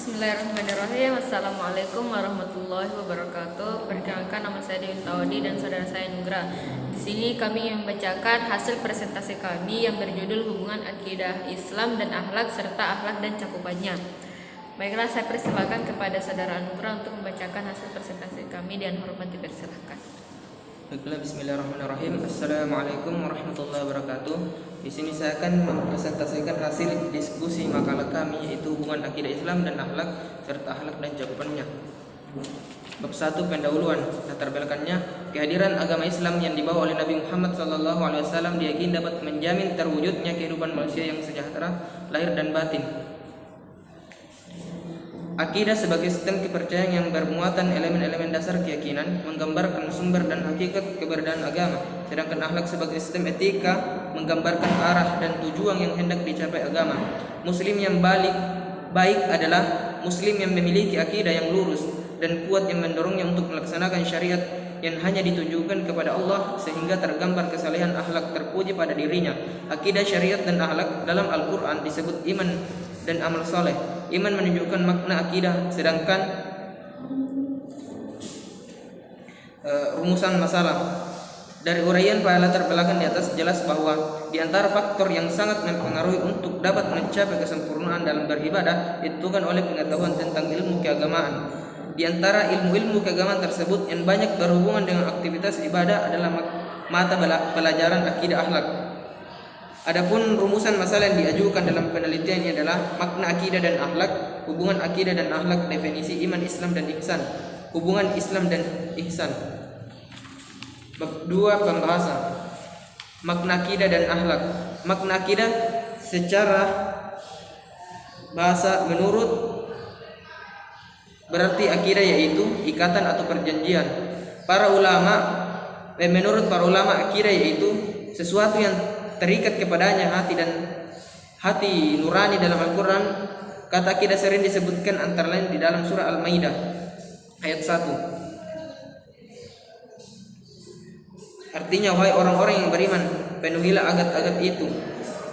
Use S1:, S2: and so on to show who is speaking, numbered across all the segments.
S1: Bismillahirrahmanirrahim. Assalamualaikum warahmatullahi wabarakatuh. Perkenalkan, nama saya Dewi Tawadi dan saudara saya Nugra. Di sini kami membacakan hasil presentasi kami yang berjudul Hubungan Akidah Islam dan Akhlak serta Akhlak dan Cakupannya. Baiklah, saya persilakan kepada saudara Nugra untuk membacakan hasil presentasi kami dan hormat dipersilakan.
S2: Baiklah, bismillahirrahmanirrahim. Assalamualaikum warahmatullahi wabarakatuh. Di sini saya akan mempresentasikan hasil diskusi makalah kami, yaitu hubungan akidah Islam dan akhlak serta akhlak dan cakupannya. Bab 1, pendahuluan. Latar belakangnya, kehadiran agama Islam yang dibawa oleh Nabi Muhammad SAW diyakini dapat menjamin terwujudnya kehidupan manusia yang sejahtera lahir dan batin. Akidah sebagai sistem kepercayaan yang bermuatan elemen-elemen dasar keyakinan, menggambarkan sumber dan hakikat keberadaan agama. Sedangkan akhlak sebagai sistem etika, menggambarkan arah dan tujuan yang hendak dicapai agama. Muslim yang baik adalah Muslim yang memiliki akidah yang lurus dan kuat yang mendorongnya untuk melaksanakan syariat yang hanya ditujukan kepada Allah, sehingga tergambar kesalehan akhlak terpuji pada dirinya. Akidah, syariat, dan akhlak dalam Al-Quran disebut iman dan amal soleh. Iman menunjukkan makna akidah, sedangkan rumusan masalah. Dari uraian pada latar belakang di atas jelas bahwa di antara faktor yang sangat mempengaruhi untuk dapat mencapai kesempurnaan dalam beribadah ditentukan oleh pengetahuan tentang ilmu keagamaan. Di antara ilmu-ilmu keagamaan tersebut yang banyak berhubungan dengan aktivitas ibadah adalah mata pelajaran akidah akhlak. Adapun rumusan masalah yang diajukan dalam penelitian ini adalah makna akidah dan akhlak, hubungan akidah dan akhlak, definisi iman, Islam, dan ihsan, hubungan Islam dan ihsan. Bab 2, pembahasan makna akidah dan akhlak. Makna akidah secara bahasa menurut berarti akidah yaitu ikatan atau perjanjian. Menurut para ulama, akidah yaitu sesuatu yang terikat kepadanya hati nurani dalam Al-Quran. Kata akidah sering disebutkan antara lain di dalam surah Al-Maidah ayat 1. Artinya, wahai orang-orang yang beriman, penuhilah agat-agat itu.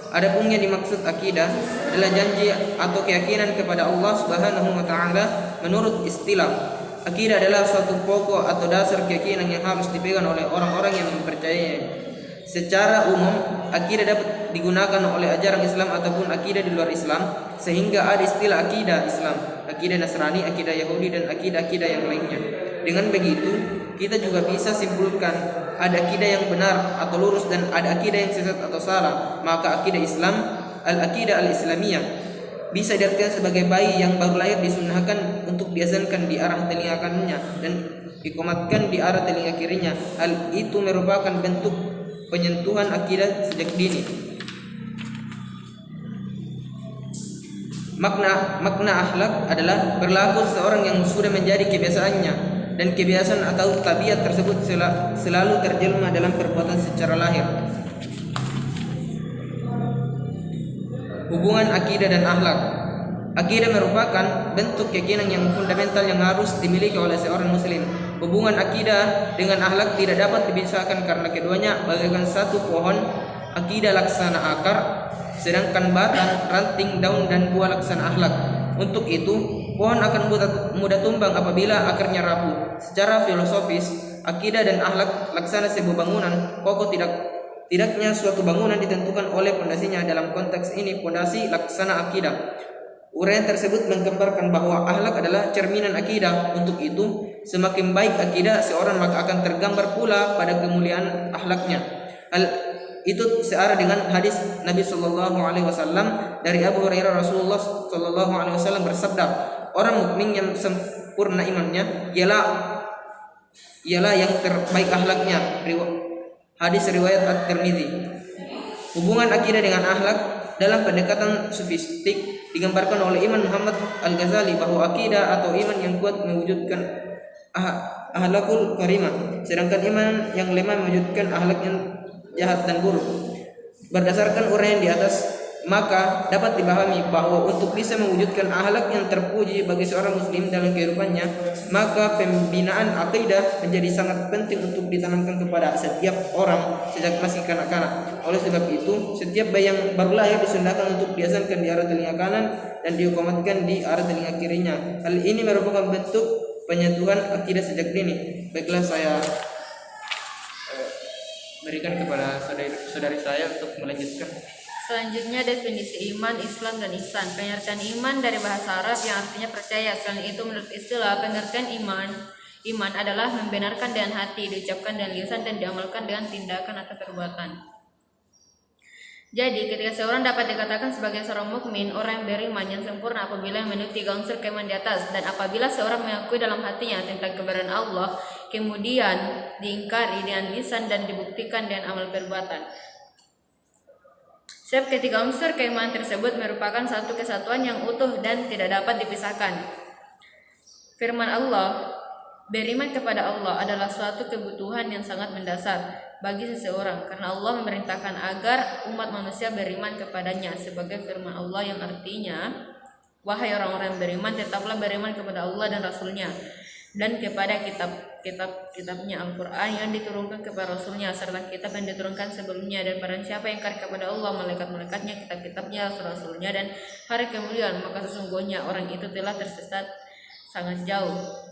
S2: Adapun yang dimaksud akidah adalah janji atau keyakinan kepada Allah Subhanahu wa taala. Menurut istilah, akidah adalah suatu pokok atau dasar keyakinan yang harus dipegang oleh orang-orang yang mempercayainya. Secara umum, akidah dapat digunakan oleh ajaran Islam ataupun akidah di luar Islam, sehingga ada istilah akidah Islam, akidah Nasrani, akidah Yahudi, dan akidah-akidah yang lainnya. Dengan begitu, kita juga bisa simpulkan ada akidah yang benar atau lurus dan ada akidah yang sesat atau salah. Maka akidah Islam, al-akidah al-Islamiyah, bisa diartikan sebagai bayi yang baru lahir disunnahkan untuk diazankan di arah telinga kanannya dan dikomatkan di arah telinga kirinya. Hal itu merupakan bentuk penyentuhan akidah sejak dini. Makna akhlak adalah berlaku seseorang yang sudah menjadi kebiasaannya, dan kebiasaan atau tabiat tersebut selalu terjelma dalam perbuatan secara lahir. Hubungan akidah dan akhlak. Akidah merupakan bentuk keyakinan yang fundamental yang harus dimiliki oleh seorang muslim. Hubungan akidah dengan akhlak tidak dapat dipisahkan karena keduanya bagaikan satu pohon. Akidah laksana akar, sedangkan batang, ranting, daun, dan buah laksana akhlak. Untuk itu, pohon akan mudah tumbang apabila akarnya rapuh. Secara filosofis, akidah dan akhlak laksana sebuah bangunan. Kokoh tidaknya suatu bangunan ditentukan oleh pondasinya. Dalam konteks ini, pondasi laksana akidah. Uraian tersebut menggambarkan bahwa akhlak adalah cerminan akidah. Untuk itu, semakin baik akidah seorang, maka akan tergambar pula pada kemuliaan akhlaknya. Hal itu searah dengan hadis Nabi Shallallahu Alaihi Wasallam dari Abu Hurairah. Rasulullah Shallallahu Alaihi Wasallam bersabda, orang mukmin yang sempurna imannya ialah yang terbaik akhlaknya. Hadis riwayat At-Tirmidzi. Hubungan akidah dengan akhlak dalam pendekatan sufistik digambarkan oleh Imam Muhammad Al-Ghazali bahwa akidah atau iman yang kuat mewujudkan akhlakul karimah, sedangkan iman yang lemah mewujudkan akhlak yang jahat dan buruk. Berdasarkan uraian di atas, Maka dapat dipahami bahwa untuk bisa mewujudkan akhlak yang terpuji bagi seorang muslim dalam kehidupannya, maka pembinaan akidah menjadi sangat penting untuk ditanamkan kepada setiap orang sejak masih kanak-kanak. Oleh sebab itu, setiap bayi yang baru lahir disundahkan untuk diasankan di arah telinga kanan dan dikomatkan di arah telinga kirinya. Hal ini merupakan bentuk penyatuan akidah sejak dini. Baiklah, saya berikan kepada saudari saya untuk melanjutkan.
S1: Selanjutnya definisi iman, Islam, dan ihsan. Pengertian iman dari bahasa Arab yang artinya percaya. Selain itu menurut istilah pengertian iman adalah membenarkan dengan hati, diucapkan dengan lisan, dan diamalkan dengan tindakan atau perbuatan. Jadi ketika seorang dapat dikatakan sebagai seorang mukmin, orang yang beriman yang sempurna apabila memenuhi 3 unsur keimanan di atas, dan apabila seorang mengakui dalam hatinya tentang kebenaran Allah, kemudian diingkari dengan lisan dan dibuktikan dengan amal perbuatan. Sebab ketiga unsur keimanan tersebut merupakan satu kesatuan yang utuh dan tidak dapat dipisahkan. Firman Allah, beriman kepada Allah adalah suatu kebutuhan yang sangat mendasar bagi seseorang, karena Allah memerintahkan agar umat manusia beriman kepadanya, sebagai firman Allah yang artinya, wahai orang-orang yang beriman, tetaplah beriman kepada Allah dan Rasulnya, dan kepada kitabnya Al-Quran yang diturunkan kepada Rasulnya, serta kitab yang diturunkan sebelumnya. Dan barang siapa yang ingkar kepada Allah, malaikat-malaikatnya, kitab-kitabnya, Rasul-Rasulnya, dan hari kemudian, maka sesungguhnya orang itu telah tersesat sangat jauh.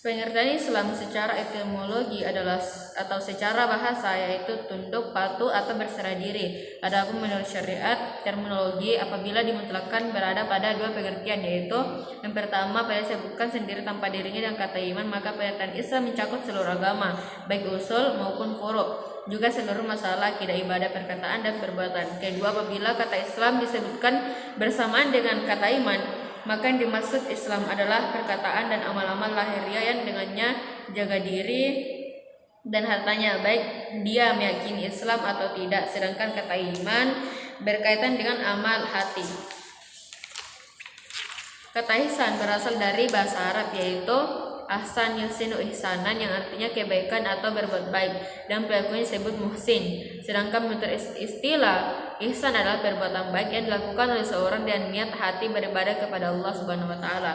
S1: Pengertian Islam secara etimologi adalah atau secara bahasa yaitu tunduk, patuh, atau berserah diri. Adapun menurut syariat, terminologi apabila dimutlakkan berada pada 2 pengertian, yaitu yang pertama pada disebutkan sendiri tanpa dirinya dengan kata iman, maka pengertian Islam mencakup seluruh agama, baik usul maupun furu', juga seluruh masalah akidah, ibadah, perkataan, dan perbuatan. Kedua, apabila kata Islam disebutkan bersamaan dengan kata iman, maka yang dimaksud Islam adalah perkataan dan amal-amal lahiriah yang dengannya jaga diri dan hartanya, baik dia meyakini Islam atau tidak. Sedangkan kata iman berkaitan dengan amal hati. Kata ihsan berasal dari bahasa Arab, yaitu ahsan yuhsinu ihsanan, yang artinya kebaikan atau berbuat baik, dan pelakunya disebut muhsin. Sedangkan menurut istilah, ihsan adalah perbuatan baik yang dilakukan oleh seorang dengan niat hati beribadah kepada Allah Subhanahu wa taala.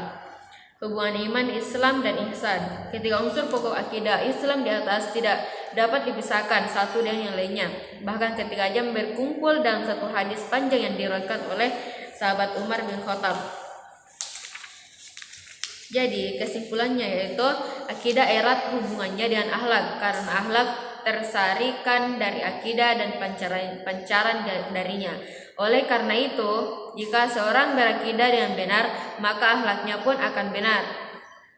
S1: Hubungan iman, Islam, dan ihsan. Ketiga unsur pokok akidah Islam di atas tidak dapat dipisahkan satu dengan yang lainnya. Bahkan ketiganya berkumpul dalam satu hadis panjang yang diriwayatkan oleh sahabat Umar bin Khattab. Jadi kesimpulannya yaitu akidah erat hubungannya dengan akhlak, karena akhlak tersarikan dari akidah dan pancaran darinya. Oleh karena itu, jika seorang berakidah dengan benar, maka akhlaknya pun akan benar,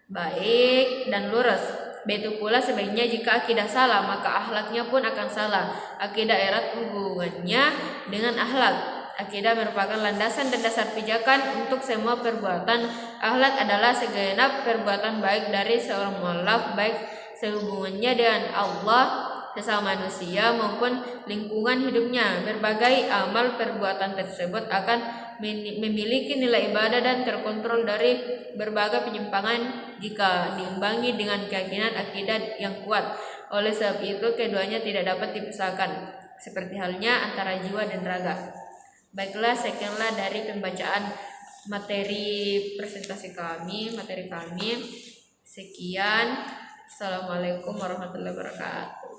S1: baik dan lurus. Begitu pula sebaliknya, jika akidah salah, maka akhlaknya pun akan salah. Akidah erat hubungannya dengan akhlak. Akidah merupakan landasan dan dasar pijakan untuk semua perbuatan. Akhlak adalah segenap perbuatan baik dari seorang muallaf, baik sehubungannya dengan Allah, sesama manusia, maupun lingkungan hidupnya. Berbagai amal perbuatan tersebut akan memiliki nilai ibadah dan terkontrol dari berbagai penyimpangan jika diimbangi dengan keyakinan akidah yang kuat. Oleh sebab itu, keduanya tidak dapat dipisahkan, seperti halnya antara jiwa dan raga. Baiklah, sekianlah dari pembacaan materi kami. Sekian. Assalamualaikum warahmatullahi wabarakatuh.